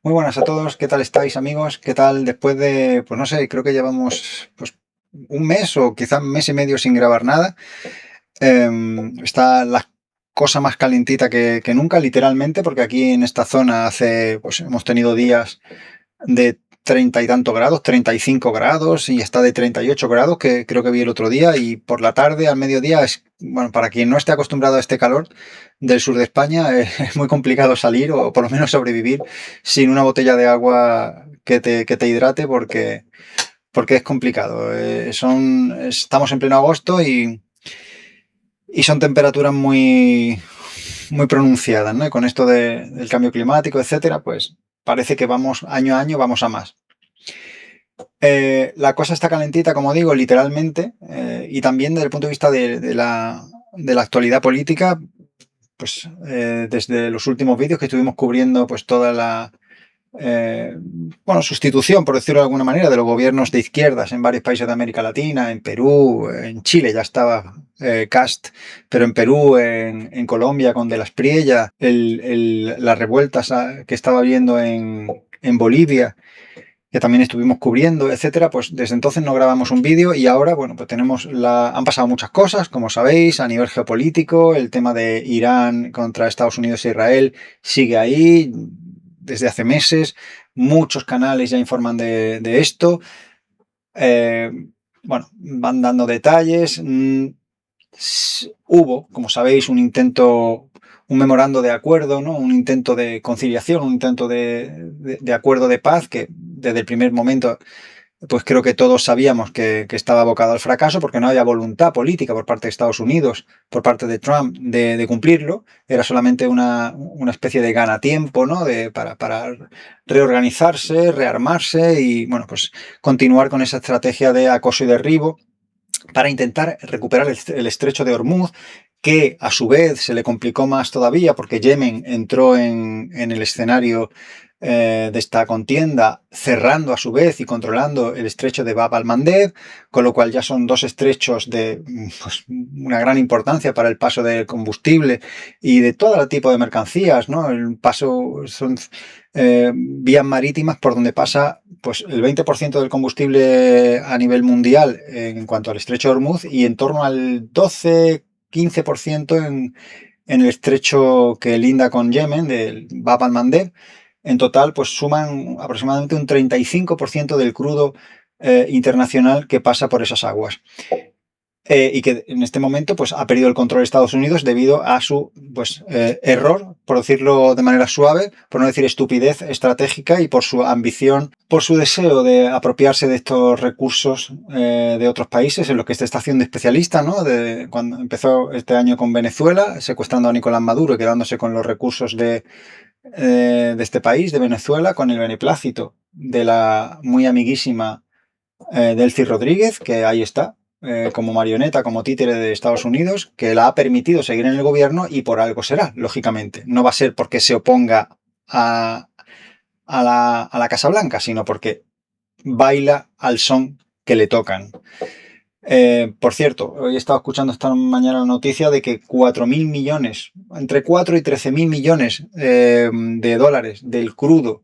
Muy buenas a todos, ¿qué tal estáis, amigos? ¿Qué tal después de, pues no sé, creo que llevamos pues, un mes o quizá un mes y medio sin grabar nada? Está la cosa más calentita que nunca, literalmente, porque aquí en esta zona pues hemos tenido días de 30 y tantos grados, 35 grados, y está de 38 grados, que creo que vi el otro día, y por la tarde, al mediodía, bueno, para quien no esté acostumbrado a este calor del sur de España, es muy complicado salir o por lo menos sobrevivir sin una botella de agua que te hidrate porque es complicado. Estamos en pleno agosto y son temperaturas muy pronunciadas, ¿no? Y con esto del cambio climático, etcétera, pues parece que vamos año a año, vamos a más. La cosa está calentita, como digo, literalmente, y también desde el punto de vista de la actualidad política, pues desde los últimos vídeos que estuvimos cubriendo, pues toda la sustitución, por decirlo de alguna manera, de los gobiernos de izquierdas en varios países de América Latina, en Perú, en Chile ya estaba Cast, pero en Perú, en Colombia con De la Espriella, las revueltas que estaba habiendo en Bolivia, que también estuvimos cubriendo, etcétera. Pues desde entonces no grabamos un vídeo y ahora, bueno, pues han pasado muchas cosas, como sabéis, a nivel geopolítico. El tema de Irán contra Estados Unidos e Israel sigue ahí desde hace meses. Muchos canales ya informan de esto. Bueno, van dando detalles. Hubo, como sabéis, un memorando de acuerdo, ¿no? Un intento de conciliación, un intento de acuerdo de paz que desde el primer momento pues creo que todos sabíamos que estaba abocado al fracaso porque no había voluntad política por parte de Estados Unidos, por parte de Trump, de cumplirlo. Era solamente una especie de ganatiempo, ¿no? Para reorganizarse, rearmarse y, bueno, pues continuar con esa estrategia de acoso y derribo para intentar recuperar el estrecho de Hormuz, que a su vez se le complicó más todavía porque Yemen entró en el escenario de esta contienda, cerrando a su vez y controlando el estrecho de Bab al-Mandeb, con lo cual ya son dos estrechos de pues, una gran importancia para el paso del combustible y de todo tipo de mercancías, ¿no? El paso son vías marítimas por donde pasa pues el 20% del combustible a nivel mundial en cuanto al estrecho de Hormuz y en torno al 12-15% en el estrecho que linda con Yemen, del Bab al-Mandeb. En total, pues suman aproximadamente un 35% del crudo internacional que pasa por esas aguas. Y que en este momento pues, ha perdido el control de Estados Unidos debido a su error, por decirlo de manera suave, por no decir estupidez estratégica y por su ambición, por su deseo de apropiarse de estos recursos de otros países, en lo que se está haciendo especialista, ¿no? Cuando empezó este año con Venezuela, secuestrando a Nicolás Maduro y quedándose con los recursos de este país, de Venezuela, con el beneplácito de la muy amiguísima Delcy Rodríguez, que ahí está, como marioneta, como títere de Estados Unidos, que la ha permitido seguir en el gobierno y por algo será, lógicamente. No va a ser porque se oponga a la Casa Blanca, sino porque baila al son que le tocan. Por cierto, hoy he estado escuchando esta mañana la noticia de que 4.000 millones, entre 4 y 13.000 millones de dólares del crudo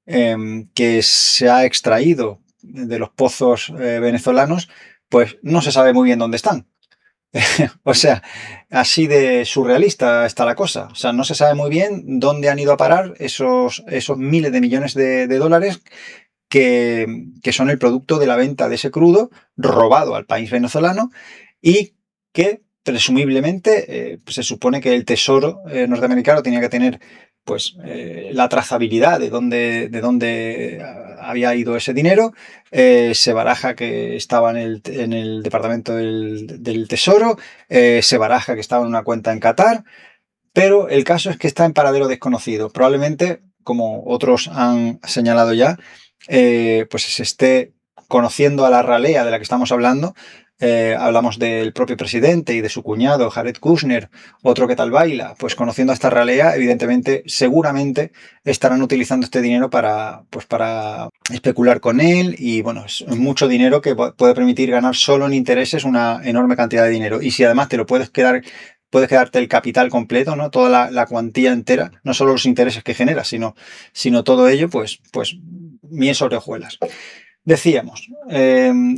que se ha extraído de los pozos venezolanos, pues no se sabe muy bien dónde están. O sea, así de surrealista está la cosa. O sea, no se sabe muy bien dónde han ido a parar esos miles de millones de dólares que son el producto de la venta de ese crudo robado al país venezolano y que presumiblemente pues se supone que el Tesoro norteamericano tenía que tener pues la trazabilidad de dónde había ido ese dinero. Se baraja que estaba en el departamento del Tesoro, se baraja que estaba en una cuenta en Qatar, pero el caso es que está en paradero desconocido. Probablemente, como otros han señalado ya, pues se esté conociendo a la ralea de la que estamos hablando. Hablamos del propio presidente y de su cuñado, Jared Kushner, otro que tal baila, pues conociendo a esta ralea, evidentemente, seguramente estarán utilizando este dinero para especular con él y, bueno, es mucho dinero que puede permitir ganar solo en intereses una enorme cantidad de dinero. Y si además te lo puedes quedar puedes quedarte el capital completo, ¿no? Toda la cuantía entera, no solo los intereses que genera, sino todo ello, pues miel sobre hojuelas. Decíamos,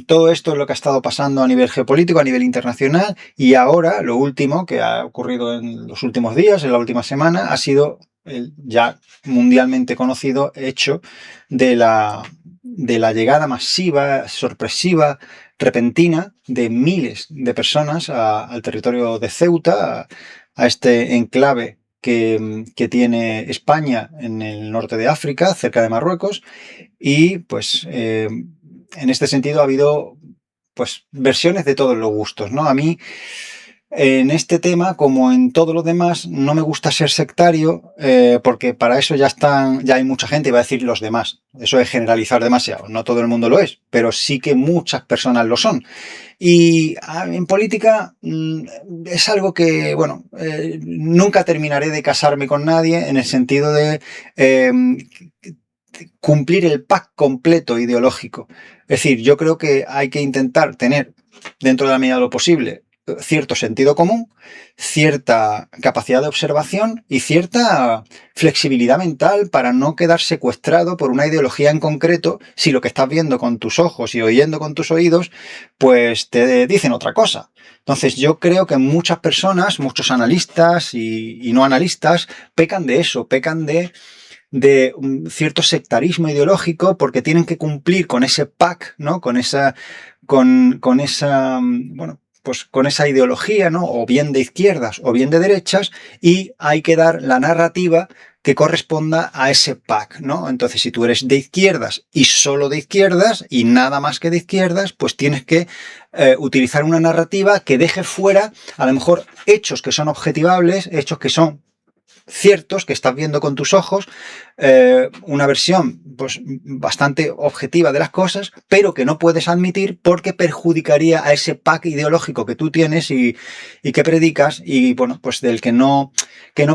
todo esto es lo que ha estado pasando a nivel geopolítico, a nivel internacional, y ahora lo último que ha ocurrido en los últimos días, en la última semana, ha sido el ya mundialmente conocido hecho de la llegada masiva, sorpresiva, repentina de miles de personas al territorio de Ceuta, a este enclave que tiene España en el norte de África, cerca de Marruecos, y pues en este sentido ha habido pues versiones de todos los gustos, ¿no? A mí en este tema, como en todos los demás, no me gusta ser sectario, porque para eso ya hay mucha gente, y va a decir los demás. Eso es generalizar demasiado. No todo el mundo lo es, pero sí que muchas personas lo son. Y en política es algo que, bueno, nunca terminaré de casarme con nadie en el sentido de cumplir el pack completo ideológico. Es decir, yo creo que hay que intentar tener, dentro de la medida de lo posible, cierto sentido común, cierta capacidad de observación y cierta flexibilidad mental para no quedar secuestrado por una ideología en concreto si lo que estás viendo con tus ojos y oyendo con tus oídos pues te dicen otra cosa. Entonces yo creo que muchas personas, muchos analistas y no analistas pecan de eso, pecan de un cierto sectarismo ideológico porque tienen que cumplir con ese pack, ¿no? Con esa, bueno, pues con esa ideología, ¿no? O bien de izquierdas o bien de derechas, y hay que dar la narrativa que corresponda a ese pack, ¿no? Entonces, si tú eres de izquierdas y solo de izquierdas y nada más que de izquierdas, pues tienes que utilizar una narrativa que deje fuera, a lo mejor, hechos que son objetivables, hechos que son ciertos, que estás viendo con tus ojos, una versión pues bastante objetiva de las cosas, pero que no puedes admitir porque perjudicaría a ese pack ideológico que tú tienes y que predicas, y bueno, pues del que no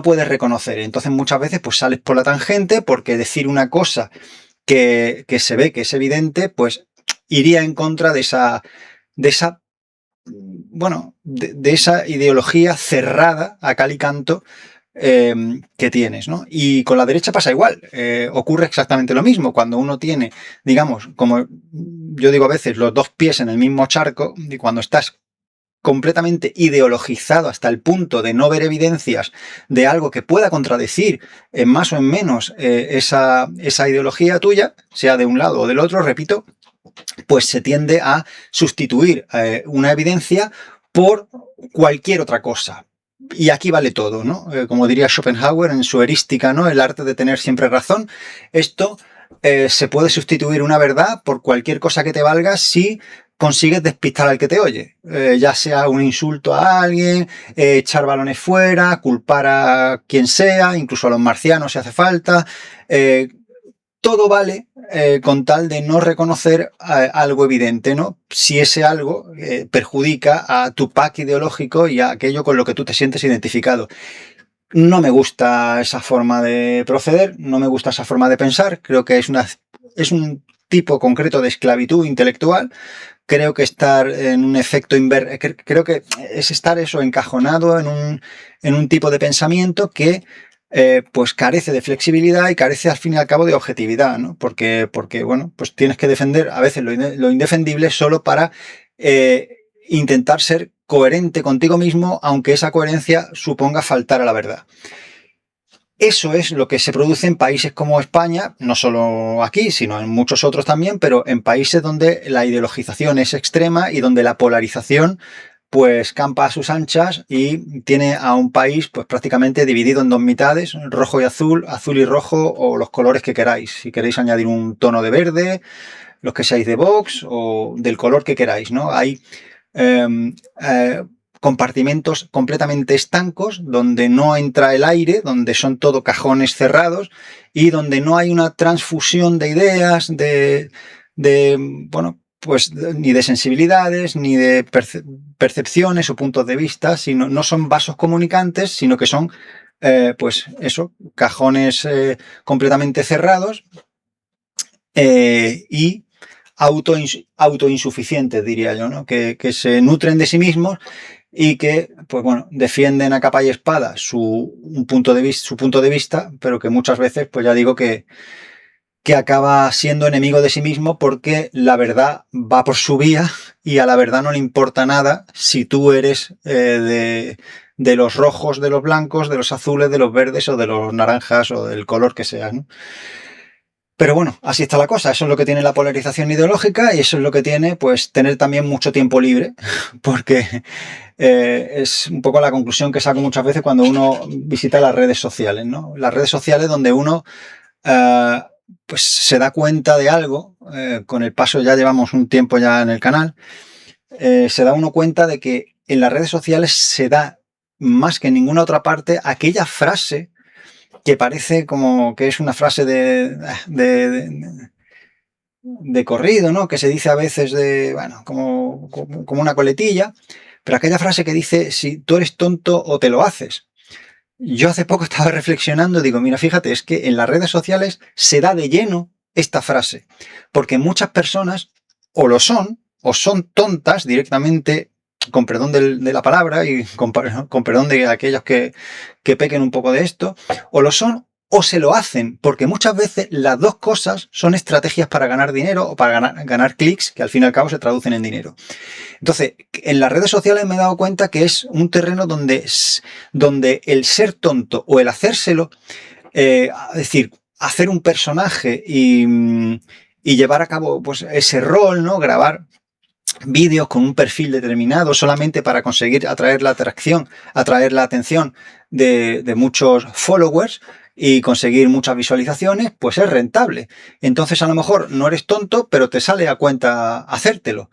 puedes reconocer. Entonces muchas veces pues sales por la tangente porque decir una cosa que se ve que es evidente, pues iría en contra de esa bueno, de esa ideología cerrada a cal y canto que tienes, ¿no? Y con la derecha pasa igual, ocurre exactamente lo mismo. Cuando uno tiene, digamos, como yo digo a veces, los dos pies en el mismo charco, y cuando estás completamente ideologizado hasta el punto de no ver evidencias de algo que pueda contradecir en más o en menos esa ideología tuya, sea de un lado o del otro, repito, pues se tiende a sustituir una evidencia por cualquier otra cosa. Y aquí vale todo, ¿no? Como diría Schopenhauer en su erística, ¿no? El arte de tener siempre razón. Esto se puede sustituir una verdad por cualquier cosa que te valga si consigues despistar al que te oye. Ya sea un insulto a alguien, echar balones fuera, culpar a quien sea, incluso a los marcianos si hace falta. Todo vale con tal de no reconocer algo evidente, ¿no? Si ese algo perjudica a tu pack ideológico y a aquello con lo que tú te sientes identificado. No me gusta esa forma de proceder, no me gusta esa forma de pensar, creo que es un tipo concreto de esclavitud intelectual. Creo que estar en un efecto inverso, creo que es estar eso encajonado en un tipo de pensamiento que pues carece de flexibilidad y carece al fin y al cabo de objetividad, ¿no? Porque bueno, pues tienes que defender a veces lo indefendible solo para intentar ser coherente contigo mismo, aunque esa coherencia suponga faltar a la verdad. Eso es lo que se produce en países como España, no solo aquí, sino en muchos otros también, pero en países donde la ideologización es extrema y donde la polarización pues campa a sus anchas y tiene a un país pues prácticamente dividido en dos mitades, rojo y azul, azul y rojo, o los colores que queráis. Si queréis añadir un tono de verde, los que seáis de Vox o del color que queráis, ¿no? Hay compartimentos completamente estancos donde no entra el aire, donde son todo cajones cerrados y donde no hay una transfusión de ideas, bueno, pues ni de sensibilidades, ni de percepciones o puntos de vista, sino no son vasos comunicantes, sino que son, pues eso, cajones completamente cerrados y autoinsuficientes, diría yo, ¿no? Que se nutren de sí mismos y que, pues bueno, defienden a capa y espada su punto de vista, pero que muchas veces, pues ya digo que acaba siendo enemigo de sí mismo porque la verdad va por su vía y a la verdad no le importa nada si tú eres de los rojos, de los blancos, de los azules, de los verdes o de los naranjas o del color que sea, ¿no? Pero bueno, así está la cosa. Eso es lo que tiene la polarización ideológica y eso es lo que tiene, pues, tener también mucho tiempo libre, porque es un poco la conclusión que saco muchas veces cuando uno visita las redes sociales, ¿no? Las redes sociales donde uno pues se da cuenta de algo, con el paso ya llevamos un tiempo ya en el canal, se da uno cuenta de que en las redes sociales se da más que en ninguna otra parte aquella frase que parece como que es una frase de corrido, ¿no? Que se dice a veces bueno, como una coletilla, pero aquella frase que dice, si tú eres tonto o te lo haces. Yo hace poco estaba reflexionando, digo, mira, fíjate, es que en las redes sociales se da de lleno esta frase, porque muchas personas o son tontas directamente, con perdón de la palabra y con perdón de aquellos que pequen un poco de esto, o lo son o se lo hacen, porque muchas veces las dos cosas son estrategias para ganar dinero o para ganar clics, que al fin y al cabo se traducen en dinero. Entonces, en las redes sociales me he dado cuenta que es un terreno donde el ser tonto o el hacérselo, es decir, hacer un personaje y llevar a cabo pues ese rol, ¿no? Grabar vídeos con un perfil determinado solamente para conseguir atraer la atención de muchos followers y conseguir muchas visualizaciones, pues es rentable. Entonces a lo mejor no eres tonto, pero te sale a cuenta hacértelo.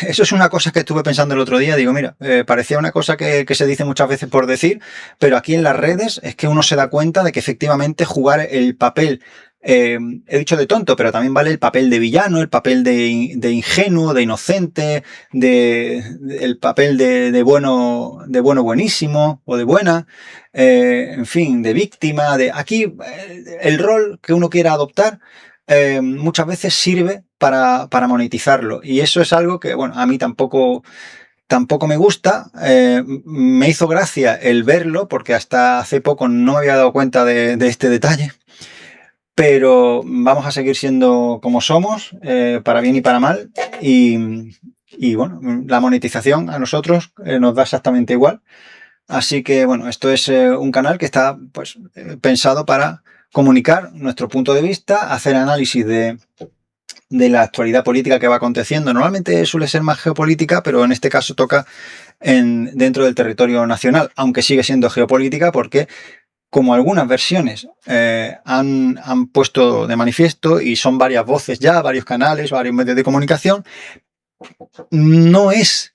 Eso es una cosa que estuve pensando el otro día. Digo, mira, parecía una cosa que se dice muchas veces por decir, pero aquí en las redes es que uno se da cuenta de que efectivamente jugar el papel, he dicho de tonto, pero también vale el papel de villano, el papel de ingenuo, de inocente, el papel de bueno, buenísimo o de buena, en fin, de víctima. Aquí el rol que uno quiera adoptar muchas veces sirve para monetizarlo. Y eso es algo que, bueno, a mí tampoco me gusta. Me hizo gracia el verlo porque hasta hace poco no me había dado cuenta de este detalle. Pero vamos a seguir siendo como somos, para bien y para mal. Y bueno, la monetización a nosotros nos da exactamente igual. Así que bueno, esto es un canal que está pues pensado para comunicar nuestro punto de vista, hacer análisis de la actualidad política que va aconteciendo. Normalmente suele ser más geopolítica, pero en este caso toca dentro del territorio nacional, aunque sigue siendo geopolítica porque, como algunas versiones han puesto de manifiesto, y son varias voces ya, varios canales, varios medios de comunicación, no es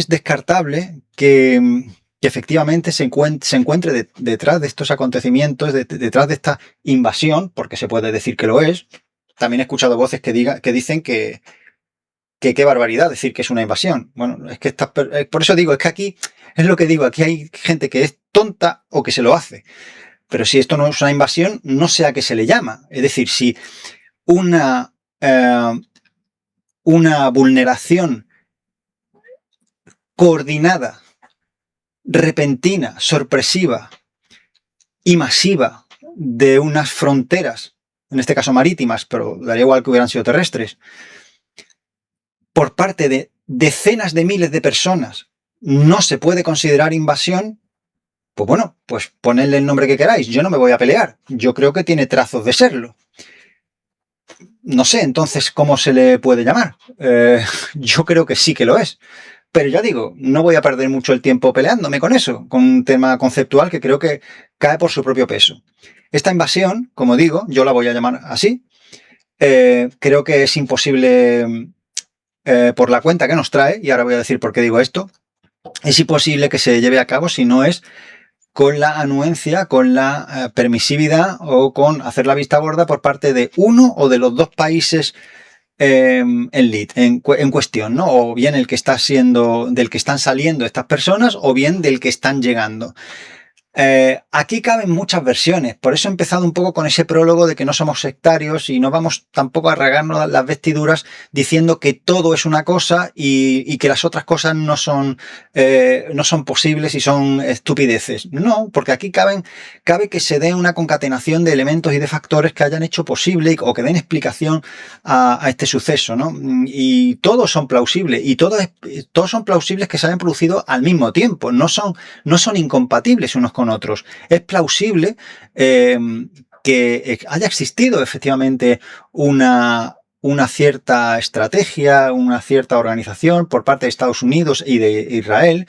descartable que efectivamente se encuentre detrás de estos acontecimientos, detrás de esta invasión, porque se puede decir que lo es. También he escuchado voces que dicen que qué barbaridad decir que es una invasión. Bueno, es que por eso digo, es que aquí es lo que digo, aquí hay gente que es tonta o que se lo hace. Pero si esto no es una invasión, no sé a qué se le llama. Es decir, si una vulneración coordinada, repentina, sorpresiva y masiva de unas fronteras, en este caso marítimas, pero daría igual que hubieran sido terrestres, por parte de decenas de miles de personas, no se puede considerar invasión, pues bueno, pues ponedle el nombre que queráis. Yo no me voy a pelear. Yo creo que tiene trazos de serlo. No sé entonces cómo se le puede llamar. Yo creo que sí que lo es. Pero ya digo, no voy a perder mucho el tiempo peleándome con eso, con un tema conceptual que creo que cae por su propio peso. Esta invasión, como digo, yo la voy a llamar así, creo que es imposible, por la cuenta que nos trae, y ahora voy a decir por qué digo esto, es imposible que se lleve a cabo si no es con la anuencia, con la permisividad o con hacer la vista gorda por parte de uno o de los dos países en lead, en cuestión, ¿no? O bien del que están saliendo estas personas o bien del que están llegando. Aquí caben muchas versiones, por eso he empezado un poco con ese prólogo de que no somos sectarios y no vamos tampoco a rasgarnos las vestiduras diciendo que todo es una cosa y que las otras cosas no son posibles y son estupideces. No, porque aquí cabe que se dé una concatenación de elementos y de factores que hayan hecho posible o que den explicación a este suceso, ¿no? Y todos son plausibles y todos son plausibles que se hayan producido al mismo tiempo, no son incompatibles unos con otros. Es plausible que haya existido efectivamente una cierta estrategia, una cierta organización por parte de Estados Unidos y de Israel,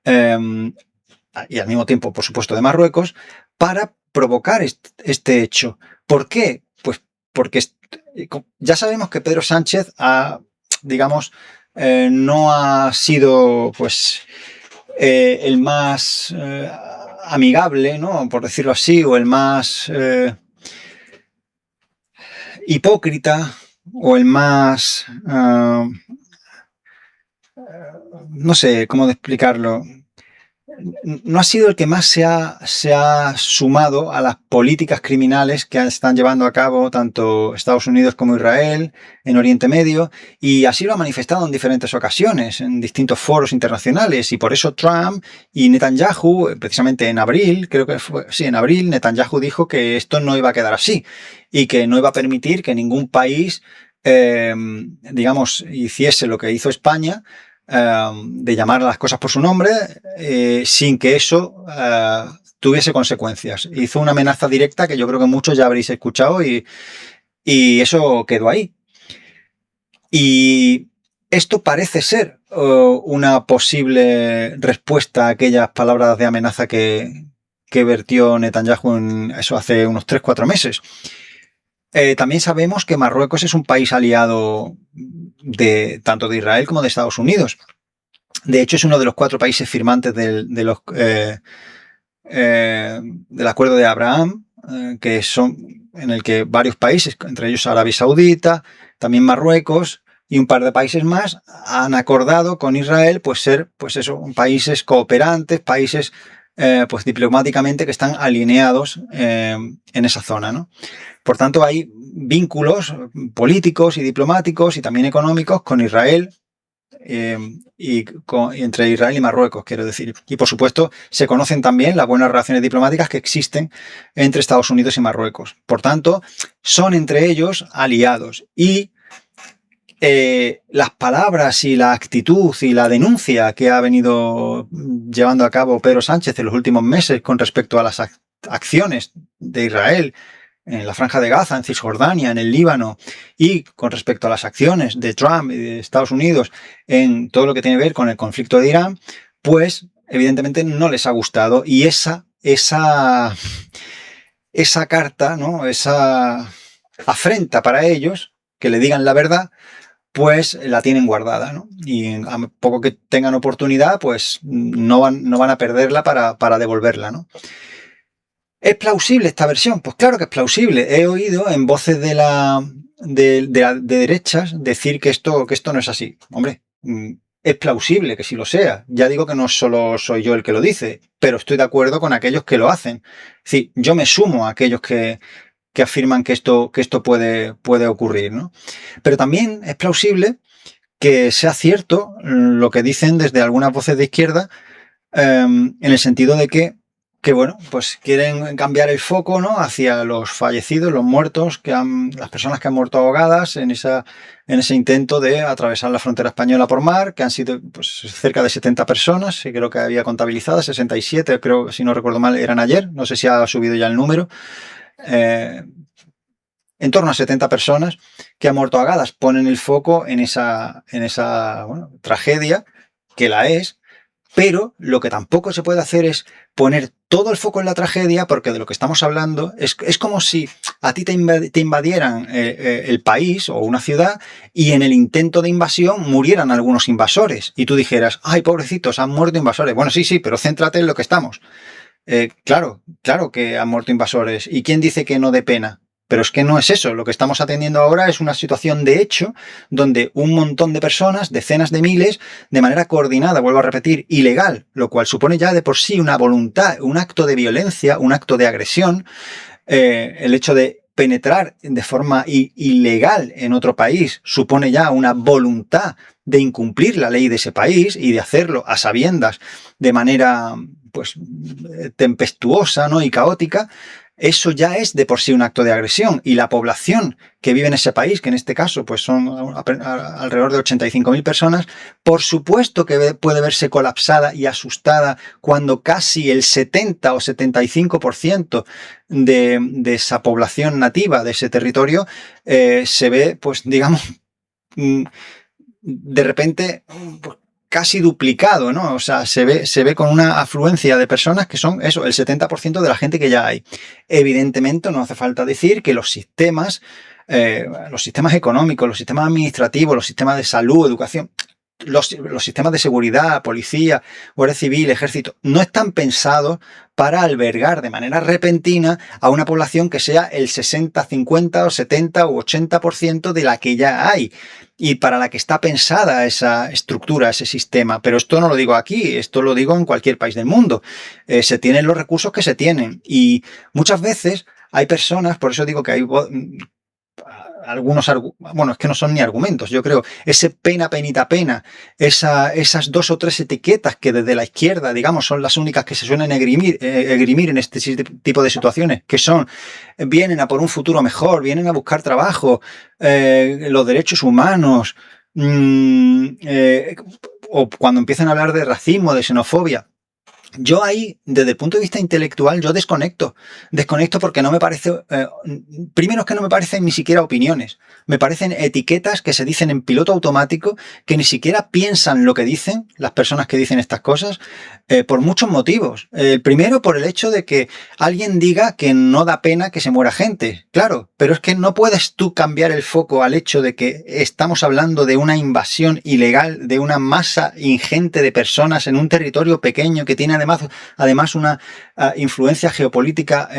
y al mismo tiempo, por supuesto, de Marruecos, para provocar este hecho. ¿Por qué? Pues porque ya sabemos que Pedro Sánchez no ha sido, pues, el más amigable, ¿no? Por decirlo así, o el más hipócrita, o el más... no sé cómo explicarlo. No ha sido el que más se ha sumado a las políticas criminales que están llevando a cabo tanto Estados Unidos como Israel en Oriente Medio, y así lo ha manifestado en diferentes ocasiones, en distintos foros internacionales, y por eso Trump y Netanyahu, precisamente en abril, creo que fue, sí, en abril, Netanyahu dijo que esto no iba a quedar así y que no iba a permitir que ningún país, hiciese lo que hizo España, de llamar a las cosas por su nombre, sin que eso tuviese consecuencias. Hizo una amenaza directa que yo creo que muchos ya habréis escuchado y eso quedó ahí. Y esto parece ser una posible respuesta a aquellas palabras de amenaza que vertió Netanyahu en eso hace unos 3-4 meses. También sabemos que Marruecos es un país aliado tanto de Israel como de Estados Unidos. De hecho, es uno de los 4 países firmantes del Acuerdo de Abraham, en el que varios países, entre ellos Arabia Saudita, también Marruecos y un par de países más, han acordado con Israel pues ser, pues eso, países cooperantes, países pues diplomáticamente que están alineados en esa zona, ¿no? Por tanto, hay vínculos políticos y diplomáticos y también económicos con Israel, y entre Israel y Marruecos, quiero decir. Y por supuesto, se conocen también las buenas relaciones diplomáticas que existen entre Estados Unidos y Marruecos. Por tanto, son entre ellos aliados. Y las palabras y la actitud y la denuncia que ha venido llevando a cabo Pedro Sánchez en los últimos meses con respecto a las acciones de Israel en la Franja de Gaza, en Cisjordania, en el Líbano, y con respecto a las acciones de Trump y de Estados Unidos en todo lo que tiene que ver con el conflicto de Irán, pues evidentemente no les ha gustado. Y esa carta, ¿no? Esa afrenta para ellos, que le digan la verdad, pues la tienen guardada, ¿no? Y a poco que tengan oportunidad, pues no van a perderla para devolverla, ¿no? ¿Es plausible esta versión? Pues claro que es plausible. He oído en voces de derechas decir que esto no es así. Hombre, es plausible que sí lo sea. Ya digo que no solo soy yo el que lo dice, pero estoy de acuerdo con aquellos que lo hacen. Es decir, yo me sumo a aquellos que afirman que esto puede ocurrir, ¿no? Pero también es plausible que sea cierto lo que dicen desde algunas voces de izquierda, en el sentido de que bueno, pues quieren cambiar el foco, ¿no?, hacia los fallecidos, los muertos, las personas que han muerto ahogadas en ese intento de atravesar la frontera española por mar, que han sido pues cerca de 70 personas, y creo que había contabilizadas, 67, creo, si no recuerdo mal, eran ayer, no sé si ha subido ya el número. En torno a 70 personas que han muerto ahogadas. Ponen el foco en esa tragedia, que la es, pero lo que tampoco se puede hacer es poner todo el foco en la tragedia, porque de lo que estamos hablando es como si a ti te invadieran el país o una ciudad y en el intento de invasión murieran algunos invasores y tú dijeras, ay, pobrecitos, han muerto invasores. Bueno, sí, pero céntrate en lo que estamos. Claro que han muerto invasores. ¿Y quién dice que no dé pena? Pero es que no es eso. Lo que estamos atendiendo ahora es una situación de hecho donde un montón de personas, decenas de miles, de manera coordinada, vuelvo a repetir, ilegal, lo cual supone ya de por sí una voluntad, un acto de violencia, un acto de agresión, el hecho de penetrar de forma ilegal en otro país supone ya una voluntad de incumplir la ley de ese país y de hacerlo a sabiendas de manera pues tempestuosa, ¿no? Y caótica. Eso ya es de por sí un acto de agresión, y la población que vive en ese país, que en este caso pues son alrededor de 85.000 personas, por supuesto que puede verse colapsada y asustada cuando casi el 70 o 75% de esa población nativa de ese territorio se ve, pues digamos, de repente pues, casi duplicado, ¿no? O sea, se ve con una afluencia de personas que son eso, el 70% de la gente que ya hay. Evidentemente, no hace falta decir que los sistemas económicos, los sistemas administrativos, los sistemas de salud, educación, los sistemas de seguridad, policía, guardia civil, ejército, no están pensados para albergar de manera repentina a una población que sea el 60, 50 o 70 u 80% de la que ya hay y para la que está pensada esa estructura, ese sistema. Pero esto no lo digo aquí, esto lo digo en cualquier país del mundo. Se tienen los recursos que se tienen y muchas veces hay personas, por eso digo que hay algunos, bueno, es que no son ni argumentos, yo creo, ese pena, penita, pena, esas dos o tres etiquetas que desde la izquierda, digamos, son las únicas que se suelen esgrimir en este tipo de situaciones, que son, vienen a por un futuro mejor, vienen a buscar trabajo, los derechos humanos, o cuando empiezan a hablar de racismo, de xenofobia. Yo ahí, desde el punto de vista intelectual, yo desconecto porque no me parece, primero es que no me parecen ni siquiera opiniones, me parecen etiquetas que se dicen en piloto automático, que ni siquiera piensan lo que dicen las personas que dicen estas cosas, por muchos motivos. Primero, por el hecho de que alguien diga que no da pena que se muera gente, claro, pero es que no puedes tú cambiar el foco al hecho de que estamos hablando de una invasión ilegal, de una masa ingente de personas en un territorio pequeño que tiene además una influencia geopolítica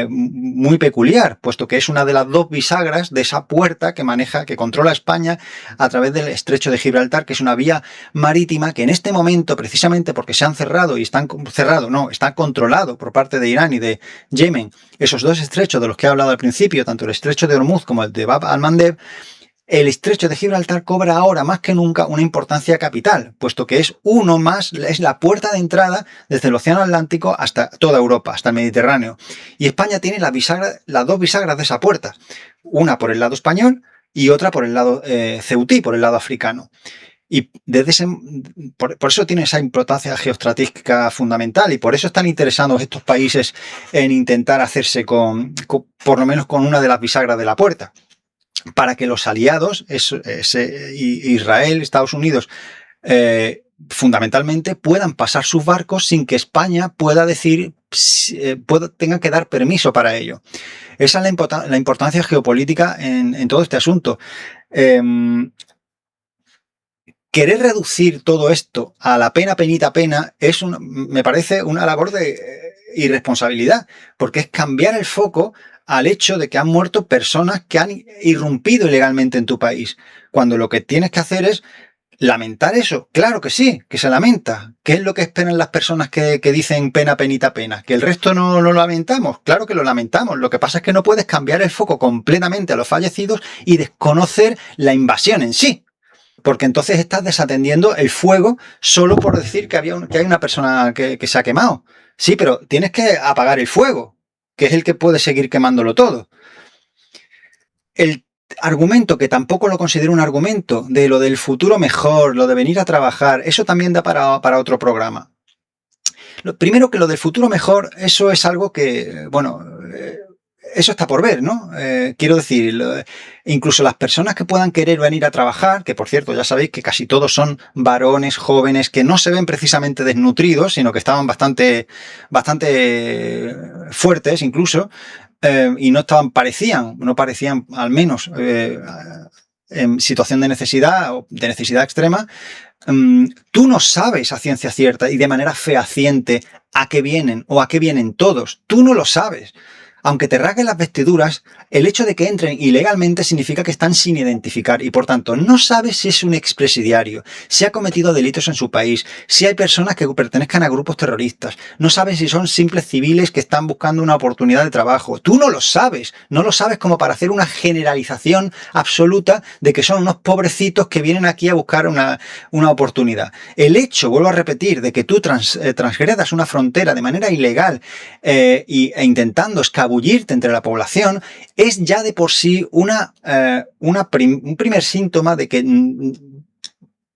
muy peculiar, puesto que es una de las dos bisagras de esa puerta que controla España a través del Estrecho de Gibraltar, que es una vía marítima que en este momento, precisamente porque se han cerrado está controlado por parte de Irán y de Yemen, esos dos estrechos de los que he hablado al principio, tanto el Estrecho de Hormuz como el de Bab al-Mandeb. El Estrecho de Gibraltar cobra ahora más que nunca una importancia capital, puesto que es la puerta de entrada desde el Océano Atlántico hasta toda Europa, hasta el Mediterráneo. Y España tiene las dos bisagras de esa puerta, una por el lado español y otra por el lado ceutí, por el lado africano. Y por eso tiene esa importancia geoestratégica fundamental, y por eso están interesados estos países en intentar hacerse por lo menos con una de las bisagras de la puerta, para que los aliados, Israel, Estados Unidos, fundamentalmente puedan pasar sus barcos sin que España pueda tenga que dar permiso para ello. Esa es la importancia geopolítica en todo este asunto. Querer reducir todo esto a la pena, penita, pena, me parece una labor de irresponsabilidad, porque es cambiar el foco al hecho de que han muerto personas que han irrumpido ilegalmente en tu país, cuando lo que tienes que hacer es lamentar eso. Claro que sí, que se lamenta. ¿Qué es lo que esperan las personas que dicen pena, penita, pena? ¿Que el resto no lo lamentamos? Claro que lo lamentamos. Lo que pasa es que no puedes cambiar el foco completamente a los fallecidos y desconocer la invasión en sí, porque entonces estás desatendiendo el fuego solo por decir que hay una persona que se ha quemado. Sí, pero tienes que apagar el fuego, que es el que puede seguir quemándolo todo. El argumento, que tampoco lo considero un argumento, de lo del futuro mejor, lo de venir a trabajar, eso también da para otro programa. Primero, que lo del futuro mejor, eso es algo que, bueno, eso está por ver, ¿no? Quiero decir, incluso las personas que puedan querer venir a trabajar, que por cierto ya sabéis que casi todos son varones jóvenes que no se ven precisamente desnutridos, sino que estaban bastante fuertes incluso, y no parecían al menos en situación de necesidad o de necesidad extrema. Tú no sabes a ciencia cierta y de manera fehaciente a qué vienen o a qué vienen todos. Tú no lo sabes. aunque te rasguen las vestiduras, el hecho de que entren ilegalmente significa que están sin identificar y por tanto no sabes si es un expresidiario, si ha cometido delitos en su país, si hay personas que pertenezcan a grupos terroristas, no sabes si son simples civiles que están buscando una oportunidad de trabajo. Tú no lo sabes como para hacer una generalización absoluta de que son unos pobrecitos que vienen aquí a buscar una oportunidad. El hecho, vuelvo a repetir, de que tú transgredas una frontera de manera ilegal e intentando escabullirte entre la población, es ya de por sí un primer síntoma de que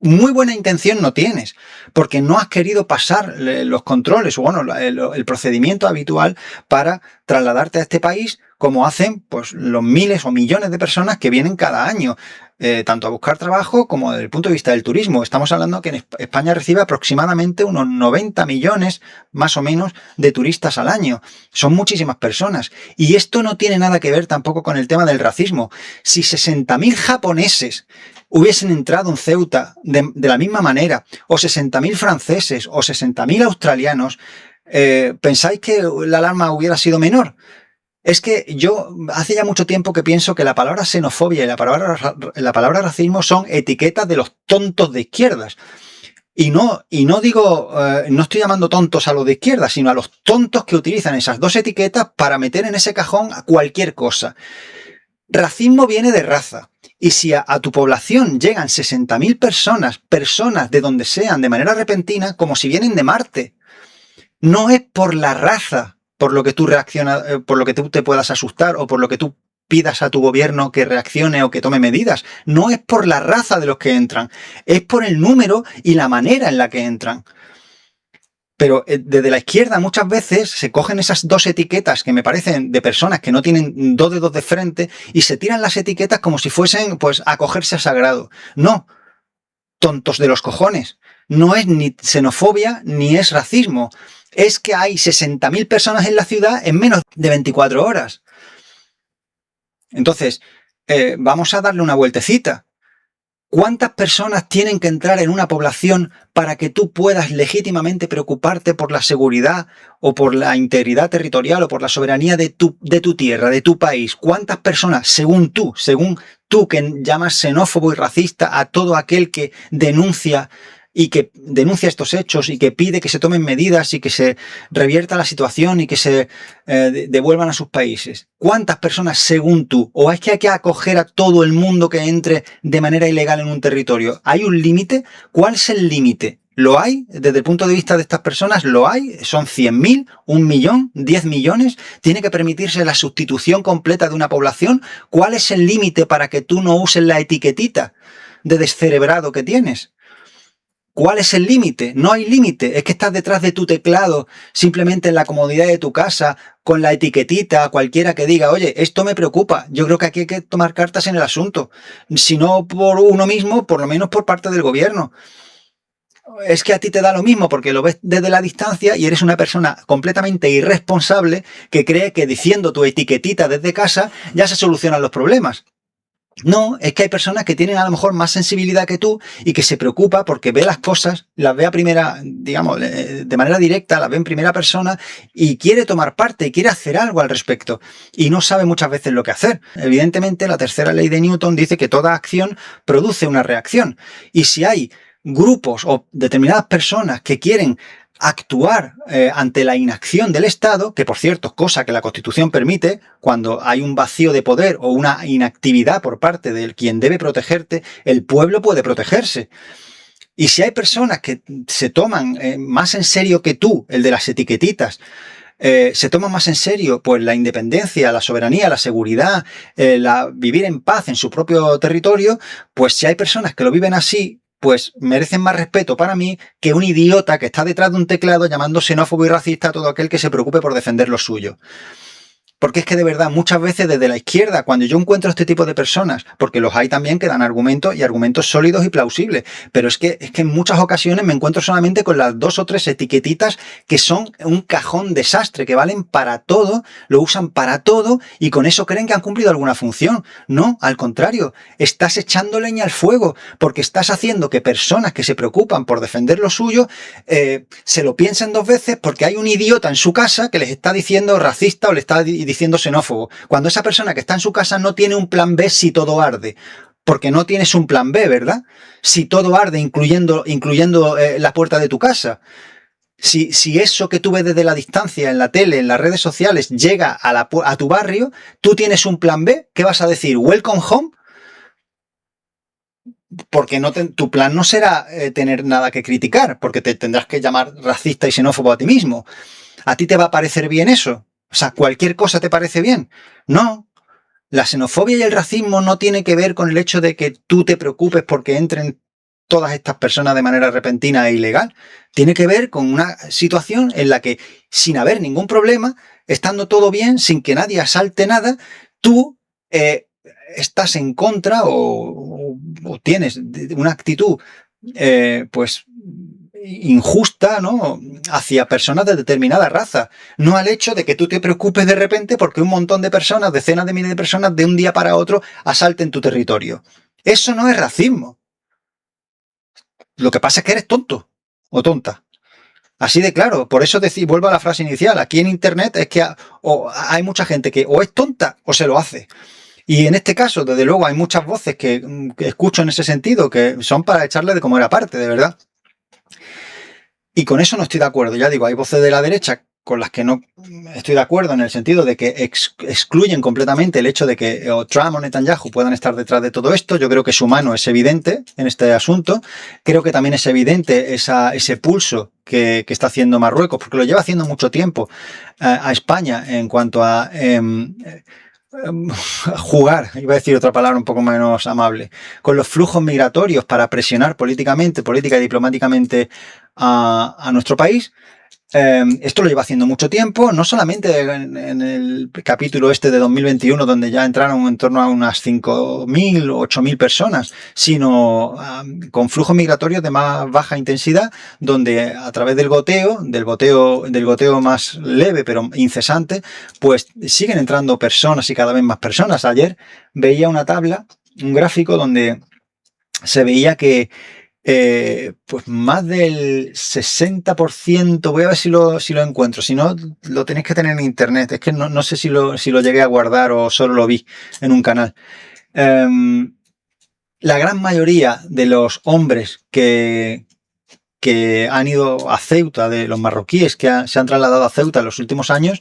muy buena intención no tienes, porque no has querido pasar los controles o bueno, el procedimiento habitual para trasladarte a este país, como hacen pues los miles o millones de personas que vienen cada año, tanto a buscar trabajo como desde el punto de vista del turismo. Estamos hablando que en España recibe aproximadamente unos 90 millones más o menos de turistas al año. Son muchísimas personas. Y esto no tiene nada que ver tampoco con el tema del racismo. Si 60.000 japoneses hubiesen entrado en Ceuta de la misma manera, o 60.000 franceses, o 60.000 australianos, ¿pensáis que la alarma hubiera sido menor? Es que yo hace ya mucho tiempo que pienso que la palabra xenofobia y la palabra racismo son etiquetas de los tontos de izquierdas. Y no digo, no estoy llamando tontos a los de izquierda, sino a los tontos que utilizan esas dos etiquetas para meter en ese cajón a cualquier cosa. Racismo viene de raza. Y si a tu población llegan 60.000 personas de donde sean, de manera repentina, como si vienen de Marte, no es por la raza por lo que tú reaccionas, por lo que tú te puedas asustar o por lo que tú pidas a tu gobierno que reaccione o que tome medidas. No es por la raza de los que entran, es por el número y la manera en la que entran. Pero desde la izquierda muchas veces se cogen esas dos etiquetas que me parecen de personas que no tienen dos dedos de frente y se tiran las etiquetas como si fuesen pues a acogerse a sagrado. No, tontos de los cojones. No es ni xenofobia ni es racismo. Es que hay 60.000 personas en la ciudad en menos de 24 horas. Entonces, vamos a darle una vueltecita. ¿Cuántas personas tienen que entrar en una población para que tú puedas legítimamente preocuparte por la seguridad o por la integridad territorial o por la soberanía de tu tierra, de tu país? ¿Cuántas personas, según tú que llamas xenófobo y racista a todo aquel que denuncia estos hechos y que pide que se tomen medidas y que se revierta la situación y que se devuelvan a sus países? ¿Cuántas personas según tú? ¿O es que hay que acoger a todo el mundo que entre de manera ilegal en un territorio? ¿Hay un límite? ¿Cuál es el límite? ¿Lo hay? Desde el punto de vista de estas personas, ¿lo hay? ¿Son 100.000? ¿1 millón? ¿10 millones? ¿Tiene que permitirse la sustitución completa de una población? ¿Cuál es el límite para que tú no uses la etiquetita de descerebrado que tienes? ¿Cuál es el límite? No hay límite. Es que estás detrás de tu teclado, simplemente en la comodidad de tu casa, con la etiquetita, cualquiera que diga, oye, esto me preocupa. Yo creo que aquí hay que tomar cartas en el asunto. Si no por uno mismo, por lo menos por parte del gobierno. Es que a ti te da lo mismo porque lo ves desde la distancia y eres una persona completamente irresponsable que cree que diciendo tu etiquetita desde casa ya se solucionan los problemas. No, es que hay personas que tienen a lo mejor más sensibilidad que tú y que se preocupa porque ve las cosas, las ve a primera, digamos, de manera directa, las ve en primera persona y quiere tomar parte y quiere hacer algo al respecto y no sabe muchas veces lo que hacer. Evidentemente, la tercera ley de Newton dice que toda acción produce una reacción y si hay grupos o determinadas personas que quieren actuar ante la inacción del Estado, que por cierto, cosa que la Constitución permite, cuando hay un vacío de poder o una inactividad por parte de quien debe protegerte, el pueblo puede protegerse. Y si hay personas que se toman más en serio que tú, el de las etiquetitas, se toman más en serio pues la independencia, la soberanía, la seguridad, vivir en paz en su propio territorio, pues si hay personas que lo viven así, pues merecen más respeto para mí que un idiota que está detrás de un teclado llamando xenófobo y racista a todo aquel que se preocupe por defender lo suyo. Porque es que de verdad, muchas veces desde la izquierda, cuando yo encuentro este tipo de personas, porque los hay también que dan argumentos y argumentos sólidos y plausibles, pero es que en muchas ocasiones me encuentro solamente con las 2 o 3 etiquetitas que son un cajón desastre, que valen para todo, lo usan para todo y con eso creen que han cumplido alguna función. No, al contrario, estás echando leña al fuego, porque estás haciendo que personas que se preocupan por defender lo suyo se lo piensen 2 veces porque hay un idiota en su casa que les está diciendo racista o le está diciendo diciendo xenófobo, cuando esa persona que está en su casa no tiene un plan B si todo arde. Porque no tienes un plan B, ¿verdad? Si todo arde, incluyendo la puerta de tu casa. Si eso que tú ves desde la distancia, en la tele, en las redes sociales, llega a tu barrio, tú tienes un plan B, ¿qué vas a decir? ¿Welcome home? Porque tu plan no será tener nada que criticar, porque te tendrás que llamar racista y xenófobo a ti mismo. ¿A ti te va a parecer bien eso? O sea, ¿cualquier cosa te parece bien? No. La xenofobia y el racismo no tiene que ver con el hecho de que tú te preocupes porque entren todas estas personas de manera repentina e ilegal. Tiene que ver con una situación en la que, sin haber ningún problema, estando todo bien, sin que nadie asalte nada, tú estás en contra o tienes una actitud pues injusta, ¿no?, hacia personas de determinada raza, no al hecho de que tú te preocupes de repente porque un montón de personas, decenas de miles de personas, de un día para otro asalten tu territorio. Eso no es racismo. Lo que pasa es que eres tonto o tonta. Así de claro. Por eso vuelvo a la frase inicial. Aquí en Internet es que hay mucha gente que o es tonta o se lo hace. Y en este caso, desde luego, hay muchas voces que escucho en ese sentido que son para echarle de comer aparte, de verdad. Y con eso no estoy de acuerdo. Ya digo, hay voces de la derecha con las que no estoy de acuerdo en el sentido de que excluyen completamente el hecho de que Trump o Netanyahu puedan estar detrás de todo esto. Yo creo que su mano es evidente en este asunto. Creo que también es evidente ese pulso que está haciendo Marruecos, porque lo lleva haciendo mucho tiempo a España en cuanto a jugar, iba a decir otra palabra un poco menos amable, con los flujos migratorios para presionar política y diplomáticamente a nuestro país. Esto lo lleva haciendo mucho tiempo, no solamente en el capítulo este de 2021, donde ya entraron en torno a unas 5.000 o 8.000 personas, sino con flujos migratorios de más baja intensidad, donde a través del goteo más leve pero incesante, pues siguen entrando personas y cada vez más personas. Ayer veía una tabla, un gráfico donde se veía que pues más del 60%, voy a ver si lo encuentro, si no lo tenéis que tener en internet, es que no sé si lo llegué a guardar o solo lo vi en un canal. La gran mayoría de los hombres que han ido a Ceuta, de los marroquíes que se han trasladado a Ceuta en los últimos años,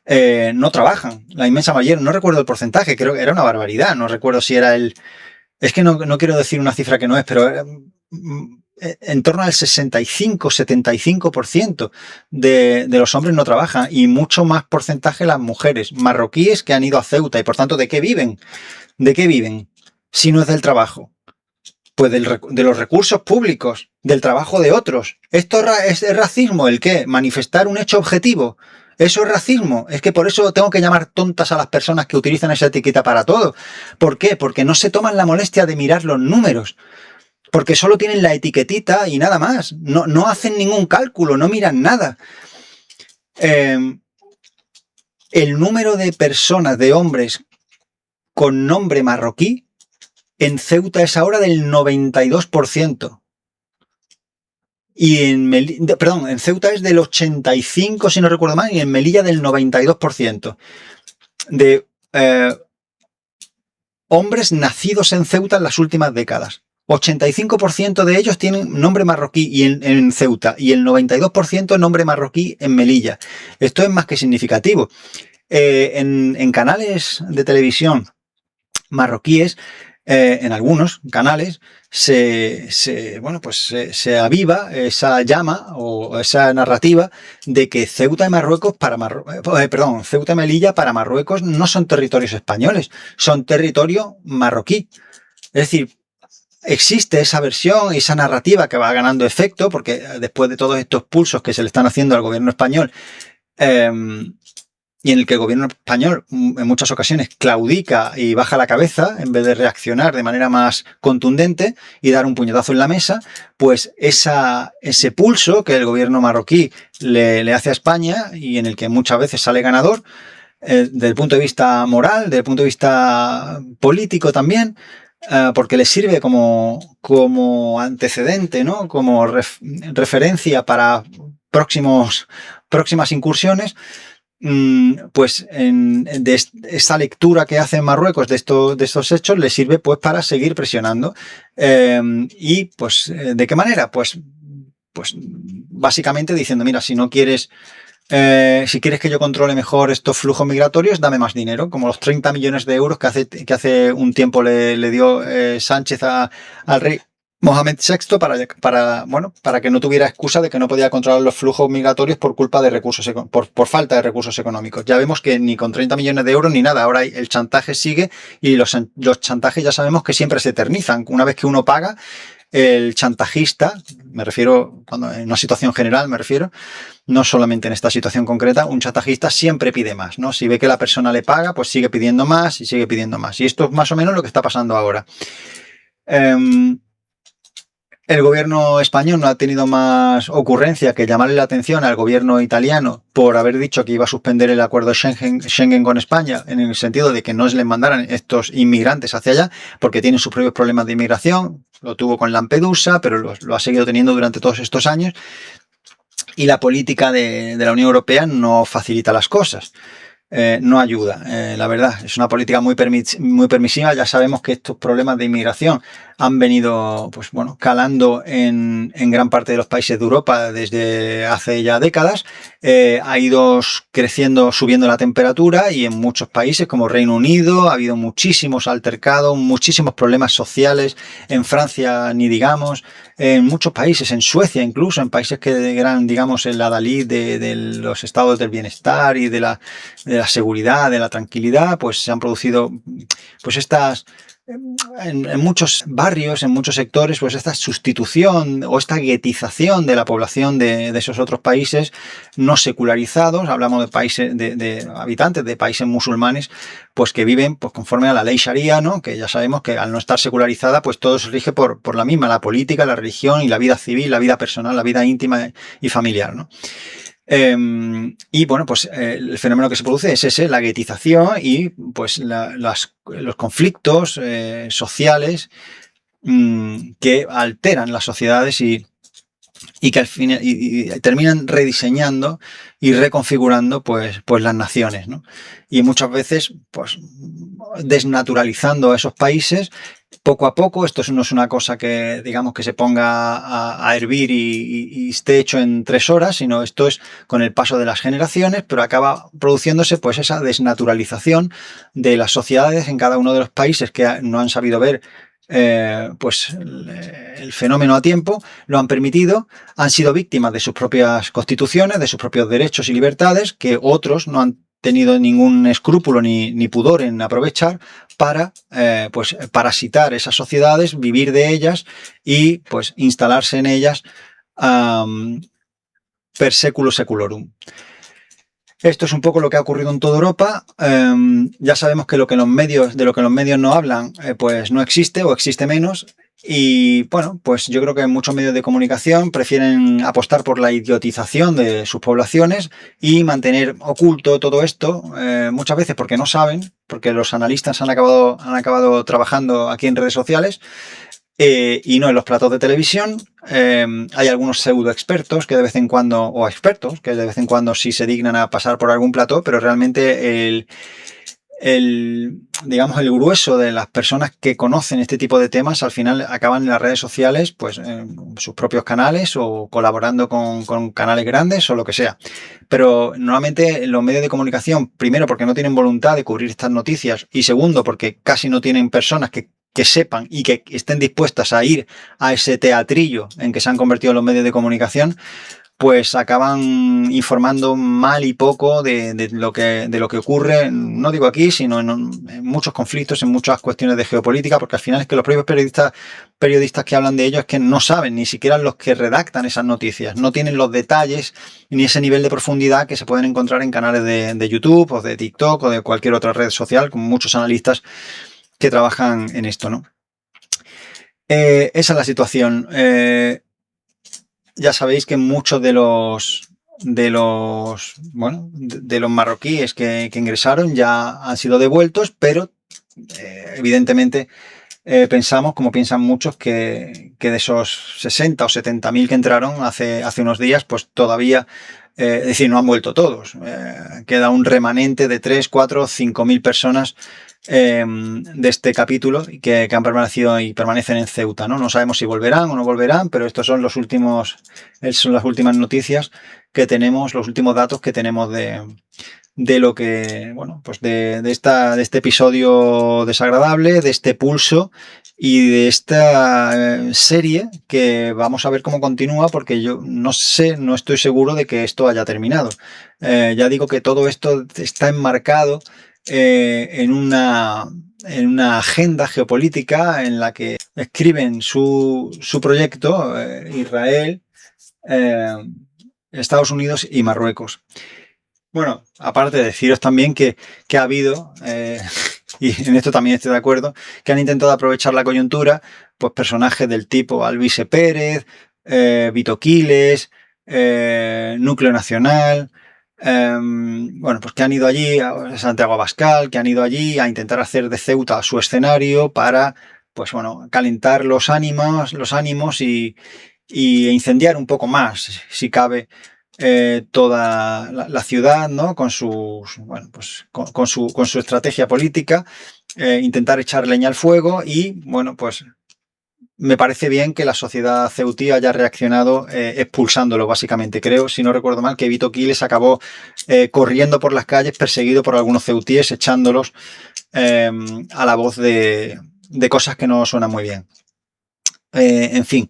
no trabajan, la inmensa mayoría, no recuerdo el porcentaje, creo que era una barbaridad, no recuerdo si era es que no quiero decir una cifra que no es, pero en torno al 65-75% de los hombres no trabajan y mucho más porcentaje las mujeres marroquíes que han ido a Ceuta. Y por tanto, ¿de qué viven? ¿De qué viven si no es del trabajo? Pues de los recursos públicos, del trabajo de otros. ¿Esto es racismo? ¿El qué? ¿Manifestar un hecho objetivo? ¿Eso es racismo? Es que por eso tengo que llamar tontas a las personas que utilizan esa etiqueta para todo. ¿Por qué? Porque no se toman la molestia de mirar los números. Porque solo tienen la etiquetita y nada más. No hacen ningún cálculo, no miran nada. El número de personas, de hombres con nombre marroquí en Ceuta es ahora del 92%. Y en Ceuta es del 85%, si no recuerdo mal, y en Melilla del 92%. De hombres nacidos en Ceuta en las últimas décadas. 85% de ellos tienen nombre marroquí en Ceuta y el 92% nombre marroquí en Melilla. Esto es más que significativo. En canales de televisión marroquíes, en algunos canales, se aviva esa llama o esa narrativa de que Ceuta y Ceuta y Melilla para Marruecos no son territorios españoles, son territorio marroquí. Es decir, existe esa versión y esa narrativa que va ganando efecto, porque después de todos estos pulsos que se le están haciendo al gobierno español, y en el que el gobierno español en muchas ocasiones claudica y baja la cabeza en vez de reaccionar de manera más contundente y dar un puñetazo en la mesa, pues ese pulso que el gobierno marroquí le hace a España y en el que muchas veces sale ganador, desde el punto de vista moral, desde el punto de vista político también, porque le sirve como antecedente, ¿no?, como referencia para próximas incursiones, pues esta lectura que hace Marruecos de estos hechos le sirve pues para seguir presionando. Y pues, ¿de qué manera? Pues básicamente diciendo, mira, si quieres que yo controle mejor estos flujos migratorios, dame más dinero, como los 30 millones de euros que hace un tiempo le dio Sánchez al rey Mohamed VI para que no tuviera excusa de que no podía controlar los flujos migratorios por culpa de por falta de recursos económicos. Ya vemos que ni con 30 millones de euros ni nada, ahora el chantaje sigue y los chantajes ya sabemos que siempre se eternizan. Una vez que uno paga, el chantajista, me refiero, cuando en una situación general me refiero, no solamente en esta situación concreta, un chantajista siempre pide más, ¿no? Si ve que la persona le paga, pues sigue pidiendo más y sigue pidiendo más. Y esto es más o menos lo que está pasando ahora. El gobierno español no ha tenido más ocurrencia que llamarle la atención al gobierno italiano por haber dicho que iba a suspender el acuerdo Schengen con España, en el sentido de que no se les mandaran estos inmigrantes hacia allá, porque tienen sus propios problemas de inmigración. Lo tuvo con Lampedusa, pero lo ha seguido teniendo durante todos estos años. Y la política de la Unión Europea no facilita las cosas. No ayuda, la verdad. Es una política muy permisiva. Ya sabemos que estos problemas de inmigración han venido, pues bueno, calando en gran parte de los países de Europa desde hace ya décadas. Ha ido creciendo, subiendo la temperatura, y en muchos países como Reino Unido ha habido muchísimos altercados, muchísimos problemas sociales. En Francia ni digamos, en muchos países, en Suecia incluso, en países que eran, digamos, el adalid de los estados del bienestar y de la seguridad, de la tranquilidad, pues se han producido pues en muchos barrios, en muchos sectores, pues esta sustitución o esta guetización de la población de esos otros países no secularizados. Hablamos de países, de habitantes de países musulmanes, pues que viven pues conforme a la ley sharia, ¿no? Que ya sabemos que al no estar secularizada, pues todo se rige por la misma, la política, la religión y la vida civil, la vida personal, la vida íntima y familiar, ¿no? Y bueno, pues el fenómeno que se produce es ese, la guetización y pues los conflictos sociales que alteran las sociedades y que al final y terminan rediseñando y reconfigurando pues las naciones, ¿no? Y muchas veces pues desnaturalizando a esos países poco a poco. Esto no es una cosa que, digamos, que se ponga a hervir y esté hecho en 3 horas, sino esto es con el paso de las generaciones, pero acaba produciéndose pues esa desnaturalización de las sociedades en cada uno de los países que no han sabido ver pues el fenómeno a tiempo, lo han permitido, han sido víctimas de sus propias constituciones, de sus propios derechos y libertades, que otros no han tenido ningún escrúpulo ni pudor en aprovechar para pues parasitar esas sociedades, vivir de ellas y pues instalarse en ellas per seculo seculorum. Esto es un poco lo que ha ocurrido en toda Europa. Ya sabemos que de lo que los medios no hablan, pues no existe o existe menos. Y bueno, pues yo creo que muchos medios de comunicación prefieren apostar por la idiotización de sus poblaciones y mantener oculto todo esto, muchas veces porque no saben, porque los analistas han acabado trabajando aquí en redes sociales. Y no en los platos de televisión. Hay algunos pseudo expertos que de vez en cuando, o expertos que de vez en cuando sí se dignan a pasar por algún plató, pero realmente digamos, el grueso de las personas que conocen este tipo de temas al final acaban en las redes sociales, pues en sus propios canales o colaborando con canales grandes o lo que sea. Pero normalmente los medios de comunicación, primero porque no tienen voluntad de cubrir estas noticias y segundo porque casi no tienen personas que sepan y que estén dispuestas a ir a ese teatrillo en que se han convertido los medios de comunicación, pues acaban informando mal y poco de lo que ocurre, no digo aquí, sino en muchos conflictos, en muchas cuestiones de geopolítica, porque al final es que los propios periodistas que hablan de ello es que no saben, ni siquiera los que redactan esas noticias, no tienen los detalles ni ese nivel de profundidad que se pueden encontrar en canales de YouTube o de TikTok o de cualquier otra red social, con muchos analistas que trabajan en esto, ¿no? Esa es la situación. Ya sabéis que muchos de los marroquíes que ingresaron ya han sido devueltos, pero evidentemente pensamos, como piensan muchos, que de esos 60 o 70.000 que entraron hace unos días, pues todavía, es decir, no han vuelto todos. Queda un remanente de 3, 4, 5.000 personas de este capítulo que han permanecido y permanecen en Ceuta, ¿no? No sabemos si volverán o no volverán, pero estos son son las últimas noticias que tenemos, los últimos datos que tenemos de lo que, bueno, pues de este episodio desagradable, de este pulso y de esta serie que vamos a ver cómo continúa, porque yo no estoy seguro de que esto haya terminado. Ya digo que todo esto está enmarcado en una agenda geopolítica en la que escriben su proyecto Israel, Estados Unidos y Marruecos. Bueno, aparte de deciros también que ha habido, y en esto también estoy de acuerdo, que han intentado aprovechar la coyuntura, pues personajes del tipo Alvise Pérez, Vito Quiles, Núcleo Nacional, bueno, pues que han ido allí, Santiago Abascal, que han ido allí a intentar hacer de Ceuta su escenario para, pues bueno, calentar los ánimos y incendiar un poco más, si cabe, toda la ciudad, ¿no? Con bueno, pues con su estrategia política, intentar echar leña al fuego y, bueno, pues me parece bien que la sociedad ceutí haya reaccionado expulsándolo, básicamente. Creo, si no recuerdo mal, que Vito Quiles acabó corriendo por las calles, perseguido por algunos ceutíes, echándolos a la voz de cosas que no suenan muy bien. En fin,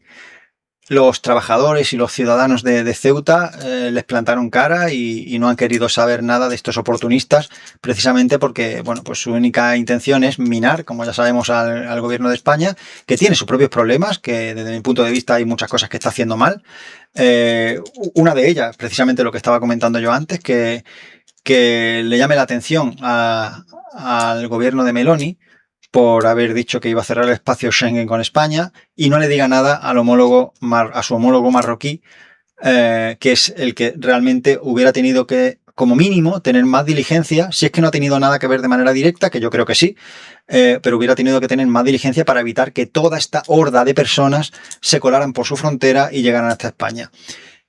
los trabajadores y los ciudadanos de Ceuta les plantaron cara y no han querido saber nada de estos oportunistas, precisamente porque, bueno, pues su única intención es minar, como ya sabemos, al gobierno de España, que tiene sus propios problemas, que desde mi punto de vista hay muchas cosas que está haciendo mal. Una de ellas, precisamente lo que estaba comentando yo antes, que le llame la atención al gobierno de Meloni por haber dicho que iba a cerrar el espacio Schengen con España y no le diga nada a su homólogo marroquí, que es el que realmente hubiera tenido que, como mínimo, tener más diligencia, si es que no ha tenido nada que ver de manera directa, que yo creo que sí, pero hubiera tenido que tener más diligencia para evitar que toda esta horda de personas se colaran por su frontera y llegaran hasta España.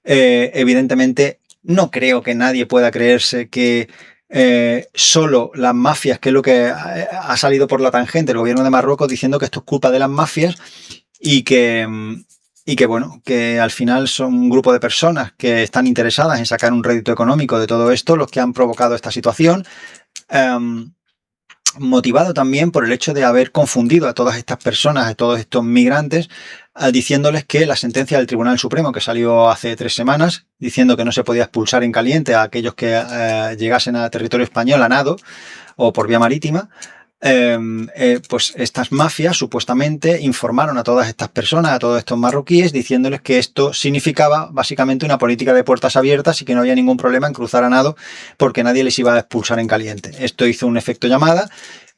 Evidentemente, no creo que nadie pueda creerse que solo las mafias, que es lo que ha salido por la tangente el gobierno de Marruecos diciendo que esto es culpa de las mafias y que bueno, que al final son un grupo de personas que están interesadas en sacar un rédito económico de todo esto los que han provocado esta situación, motivado también por el hecho de haber confundido a todas estas personas, a todos estos migrantes, diciéndoles que la sentencia del Tribunal Supremo, que salió hace 3 semanas, diciendo que no se podía expulsar en caliente a aquellos que llegasen a territorio español a nado o por vía marítima, pues estas mafias supuestamente informaron a todas estas personas, a todos estos marroquíes, diciéndoles que esto significaba básicamente una política de puertas abiertas y que no había ningún problema en cruzar a nado porque nadie les iba a expulsar en caliente. Esto hizo un efecto llamada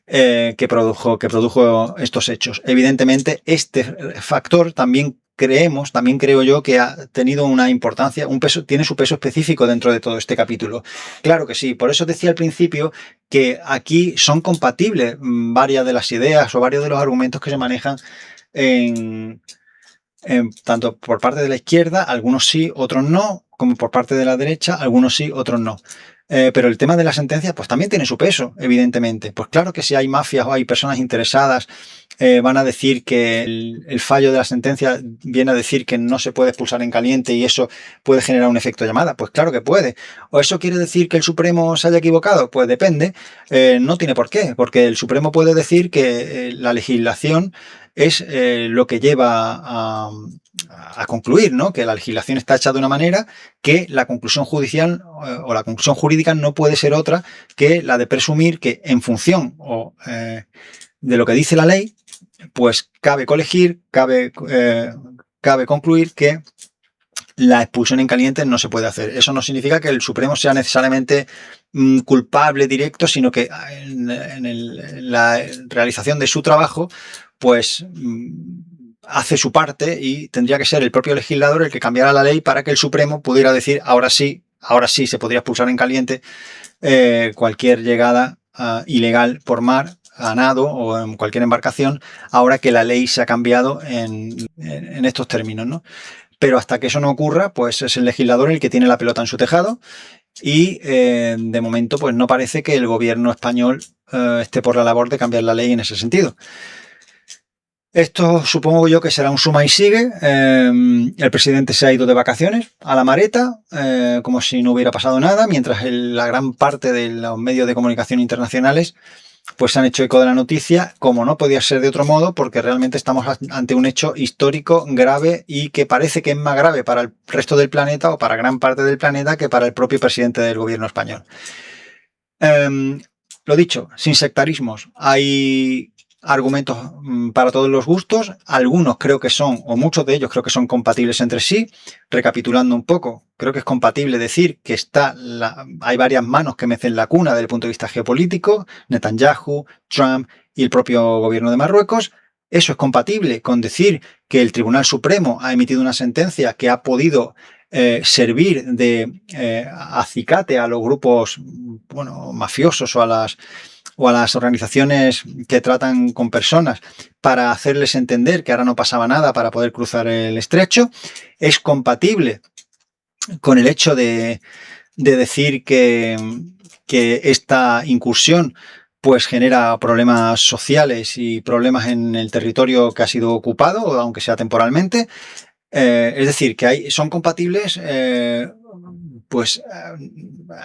que produjo estos hechos. Evidentemente, este factor también creo yo que ha tenido una importancia, tiene su peso específico dentro de todo este capítulo. Claro que sí, por eso decía al principio que aquí son compatibles varias de las ideas o varios de los argumentos que se manejan tanto por parte de la izquierda, algunos sí, otros no, como por parte de la derecha, algunos sí, otros no. Pero el tema de las sentencias pues también tiene su peso, evidentemente. Pues claro que si hay mafias o hay personas interesadas, van a decir que el fallo de la sentencia viene a decir que no se puede expulsar en caliente y eso puede generar un efecto llamada. Pues claro que puede. ¿O eso quiere decir que el Supremo se haya equivocado? Pues depende. No tiene por qué, porque el Supremo puede decir que la legislación es lo que lleva a concluir, ¿no? Que la legislación está hecha de una manera que la conclusión judicial o la conclusión jurídica no puede ser otra que la de presumir que en función de lo que dice la ley, pues cabe colegir, cabe concluir que la expulsión en caliente no se puede hacer. Eso no significa que el Supremo sea necesariamente culpable directo, sino que en la realización de su trabajo, pues hace su parte y tendría que ser el propio legislador el que cambiara la ley para que el Supremo pudiera decir ahora sí se podría expulsar en caliente cualquier llegada ilegal por mar a nado o en cualquier embarcación, ahora que la ley se ha cambiado en estos términos, ¿no? Pero hasta que eso no ocurra, pues es el legislador el que tiene la pelota en su tejado y de momento pues no parece que el gobierno español esté por la labor de cambiar la ley en ese sentido. Esto supongo yo que será un suma y sigue. El presidente se ha ido de vacaciones a la Mareta, como si no hubiera pasado nada, mientras la gran parte de los medios de comunicación internacionales pues se han hecho eco de la noticia, como no podía ser de otro modo, porque realmente estamos ante un hecho histórico grave y que parece que es más grave para el resto del planeta o para gran parte del planeta que para el propio presidente del gobierno español. Lo dicho, sin sectarismos, hay argumentos para todos los gustos, algunos creo que son, o muchos de ellos creo que son compatibles entre sí. Recapitulando un poco, creo que es compatible decir que hay varias manos que mecen la cuna desde el punto de vista geopolítico, Netanyahu, Trump y el propio gobierno de Marruecos. Eso es compatible con decir que el Tribunal Supremo ha emitido una sentencia que ha podido servir de acicate a los grupos mafiosos o a las organizaciones que tratan con personas para hacerles entender que ahora no pasaba nada para poder cruzar el estrecho. Es compatible con el hecho de decir que esta incursión pues genera problemas sociales y problemas en el territorio que ha sido ocupado, aunque sea temporalmente. Es decir, que son compatibles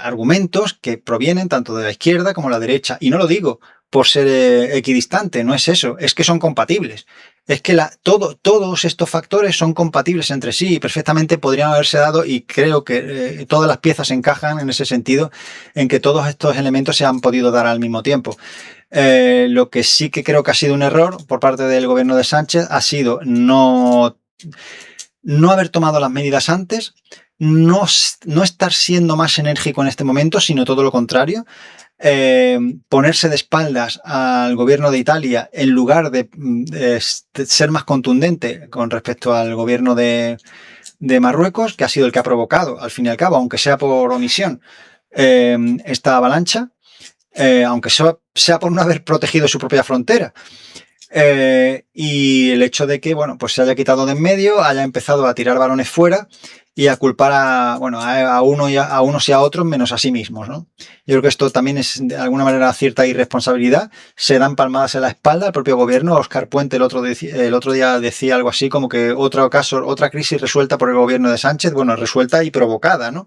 argumentos que provienen tanto de la izquierda como de la derecha. Y no lo digo por ser equidistante, no es eso, es que son compatibles. Es que todos estos factores son compatibles entre sí y perfectamente podrían haberse dado, y creo que todas las piezas encajan en ese sentido, en que todos estos elementos se han podido dar al mismo tiempo. Lo que sí que creo que ha sido un error por parte del gobierno de Sánchez ha sido no haber tomado las medidas antes, no estar siendo más enérgico en este momento, sino todo lo contrario, ponerse de espaldas al gobierno de Italia en lugar de ser más contundente con respecto al gobierno de Marruecos, que ha sido el que ha provocado, al fin y al cabo, aunque sea por omisión, esta avalancha, aunque sea por no haber protegido su propia frontera. Y el hecho de que, pues se haya quitado de en medio, haya empezado a tirar balones fuera y a culpar a unos y a otros menos a sí mismos, ¿no? Yo creo que esto también es de alguna manera cierta irresponsabilidad. Se dan palmadas en la espalda el propio gobierno. Óscar Puente el otro día decía algo así como que otra crisis resuelta por el gobierno de Sánchez, resuelta y provocada, ¿no?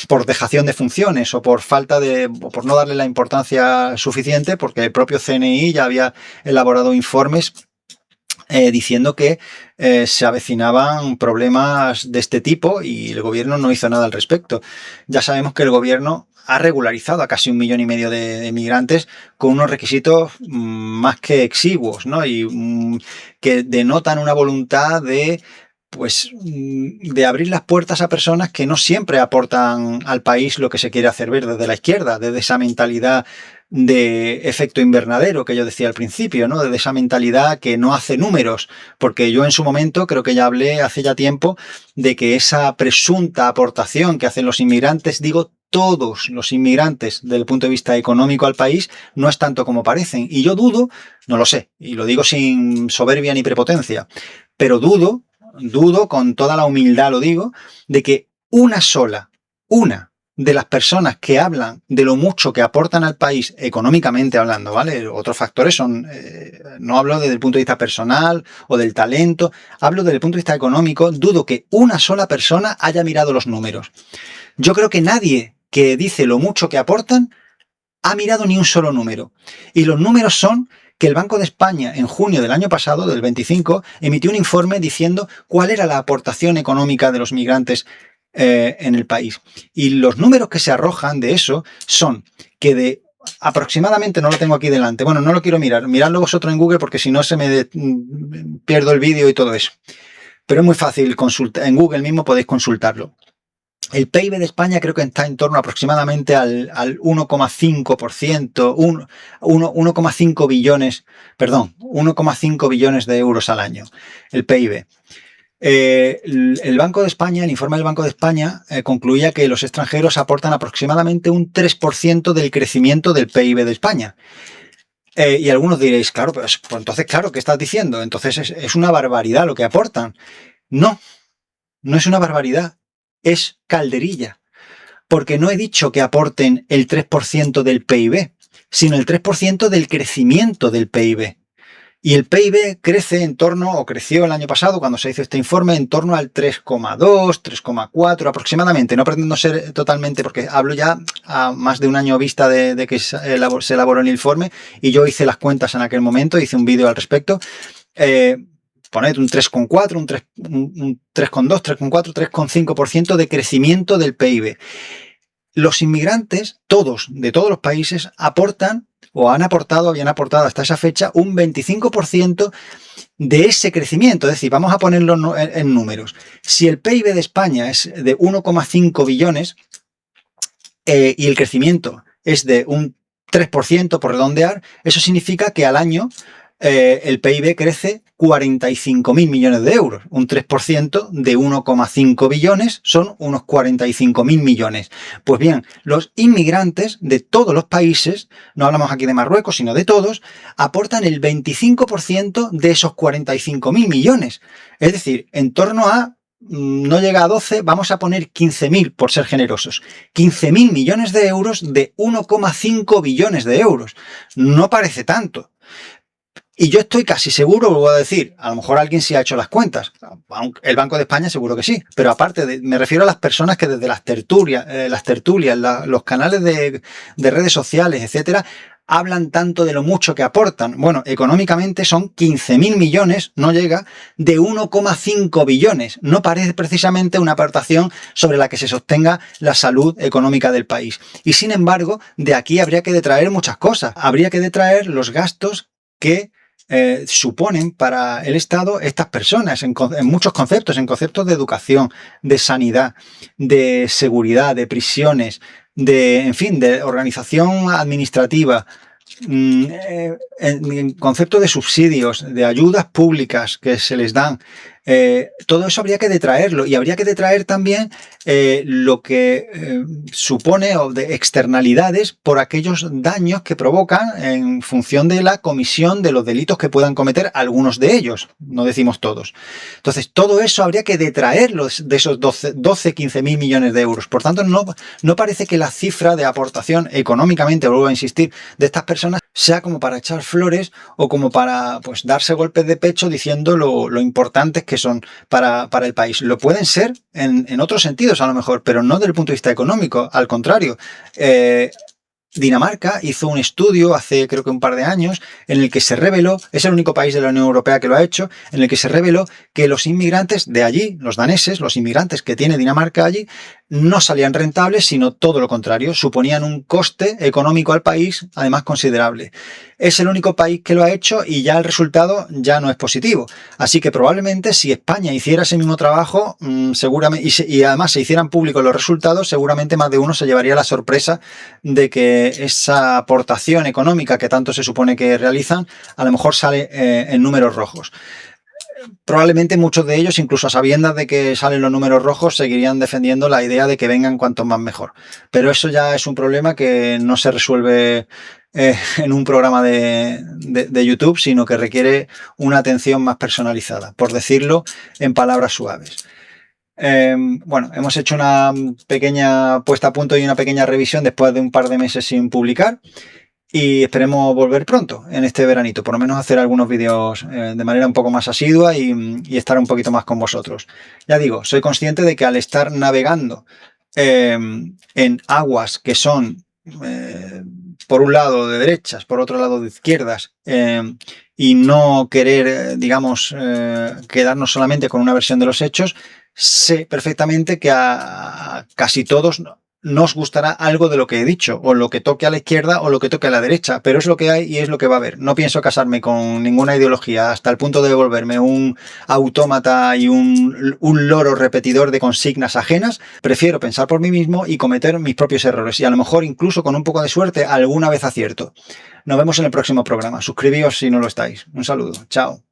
Por dejación de funciones o por por no darle la importancia suficiente, porque el propio CNI ya había elaborado informes diciendo que se avecinaban problemas de este tipo y el gobierno no hizo nada al respecto. Ya sabemos que el gobierno ha regularizado a casi 1,5 millones de migrantes con unos requisitos más que exiguos, ¿no? Y que denotan una voluntad de abrir las puertas a personas que no siempre aportan al país lo que se quiere hacer ver desde la izquierda, desde esa mentalidad de efecto invernadero que yo decía al principio, ¿no? Desde esa mentalidad que no hace números, porque yo en su momento creo que ya hablé hace ya tiempo de que esa presunta aportación que hacen los inmigrantes, digo todos los inmigrantes desde el punto de vista económico al país, no es tanto como parecen. Y yo dudo, no lo sé, y lo digo sin soberbia ni prepotencia, pero dudo con toda la humildad, lo digo, de que una de las personas que hablan de lo mucho que aportan al país económicamente hablando, ¿vale? Otros factores son, no hablo desde el punto de vista personal o del talento, hablo desde el punto de vista económico. Dudo que una sola persona haya mirado los números. Yo creo que nadie que dice lo mucho que aportan ha mirado ni un solo número. Y los números son que el Banco de España en junio del año pasado, del 25, emitió un informe diciendo cuál era la aportación económica de los migrantes en el país. Y los números que se arrojan de eso son que de aproximadamente, no lo tengo aquí delante, no lo quiero mirar, miradlo vosotros en Google porque si no pierdo el vídeo y todo eso. Pero es muy fácil consultar, en Google mismo podéis consultarlo. El PIB de España creo que está en torno aproximadamente al 1,5%, 1,5 billones de euros al año, el PIB. El Banco de España, el informe del Banco de España concluía que los extranjeros aportan aproximadamente un 3% del crecimiento del PIB de España. Y algunos diréis, claro, pues entonces, claro, ¿qué estás diciendo? Entonces es una barbaridad lo que aportan. No, no es una barbaridad, es calderilla. Porque no he dicho que aporten el 3% del PIB, sino el 3% del crecimiento del PIB. Y el PIB crece en torno, o creció el año pasado, cuando se hizo este informe, en torno al 3,2, 3,4 aproximadamente. No pretendo ser totalmente, porque hablo ya a más de un año vista de que se elaboró el informe, y yo hice las cuentas en aquel momento, hice un vídeo al respecto. Poned un 3,4, un 3,2, 3,4, 3,5% de crecimiento del PIB. Los inmigrantes, todos, de todos los países, aportan o habían aportado hasta esa fecha un 25% de ese crecimiento. Es decir, vamos a ponerlo en números. Si el PIB de España es de 1,5 billones y el crecimiento es de un 3%, por redondear, eso significa que al año el PIB crece 45.000 millones de euros. Un 3% de 1,5 billones son unos 45.000 millones. Pues bien, los inmigrantes de todos los países, no hablamos aquí de Marruecos, sino de todos, aportan el 25% de esos 45.000 millones. Es decir, en torno a, no llega a 12, vamos a poner 15.000 por ser generosos. 15.000 millones de euros de 1,5 billones de euros. No parece tanto. Y yo estoy casi seguro, vuelvo a decir, a lo mejor alguien sí ha hecho las cuentas, el Banco de España seguro que sí, pero aparte, me refiero a las personas que desde las tertulias, los canales de redes sociales, etcétera, hablan tanto de lo mucho que aportan. Bueno, económicamente son 15.000 millones, no llega, de 1,5 billones. No parece precisamente una aportación sobre la que se sostenga la salud económica del país. Y sin embargo, de aquí habría que detraer muchas cosas. Habría que detraer los gastos que suponen para el Estado estas personas en muchos conceptos, en conceptos de educación, de sanidad, de seguridad, de prisiones, en fin, de organización administrativa, en concepto de subsidios, de ayudas públicas que se les dan. Todo eso habría que detraerlo, y habría que detraer también lo que supone o de externalidades por aquellos daños que provocan en función de la comisión de los delitos que puedan cometer algunos de ellos, no decimos todos. Entonces, todo eso habría que detraerlo de esos 12, 15.000 millones de euros. Por tanto, no parece que la cifra de aportación económicamente, vuelvo a insistir, de estas personas sea como para echar flores o como para, pues, darse golpes de pecho diciendo lo importantes que son para el país. Lo pueden ser en otros sentidos a lo mejor, pero no desde el punto de vista económico. Al contrario, Dinamarca hizo un estudio hace creo que un par de años en el que se reveló, es el único país de la Unión Europea que lo ha hecho, en el que se reveló que los inmigrantes de allí, los daneses, los inmigrantes que tiene Dinamarca allí, no salían rentables, sino todo lo contrario, suponían un coste económico al país, además considerable. Es el único país que lo ha hecho y ya el resultado ya no es positivo. Así que probablemente si España hiciera ese mismo trabajo, seguramente, y además se hicieran públicos los resultados, seguramente más de uno se llevaría la sorpresa de que esa aportación económica que tanto se supone que realizan, a lo mejor sale en números rojos. Probablemente muchos de ellos, incluso a sabiendas de que salen los números rojos, seguirían defendiendo la idea de que vengan cuanto más mejor. Pero eso ya es un problema que no se resuelve en un programa de YouTube, sino que requiere una atención más personalizada, por decirlo en palabras suaves. Bueno, hemos hecho una pequeña puesta a punto y una pequeña revisión después de un par de meses sin publicar. Y esperemos volver pronto en este veranito, por lo menos hacer algunos vídeos de manera un poco más asidua y estar un poquito más con vosotros. Ya digo, soy consciente de que al estar navegando en aguas que son por un lado de derechas, por otro lado de izquierdas, y no querer, digamos, quedarnos solamente con una versión de los hechos, sé perfectamente que a casi todos nos gustará algo de lo que he dicho, o lo que toque a la izquierda o lo que toque a la derecha, pero es lo que hay y es lo que va a haber. No pienso casarme con ninguna ideología hasta el punto de volverme un autómata y un loro repetidor de consignas ajenas. Prefiero pensar por mí mismo y cometer mis propios errores, y a lo mejor incluso con un poco de suerte alguna vez acierto. Nos vemos en el próximo programa. Suscribíos si no lo estáis. Un saludo. Chao.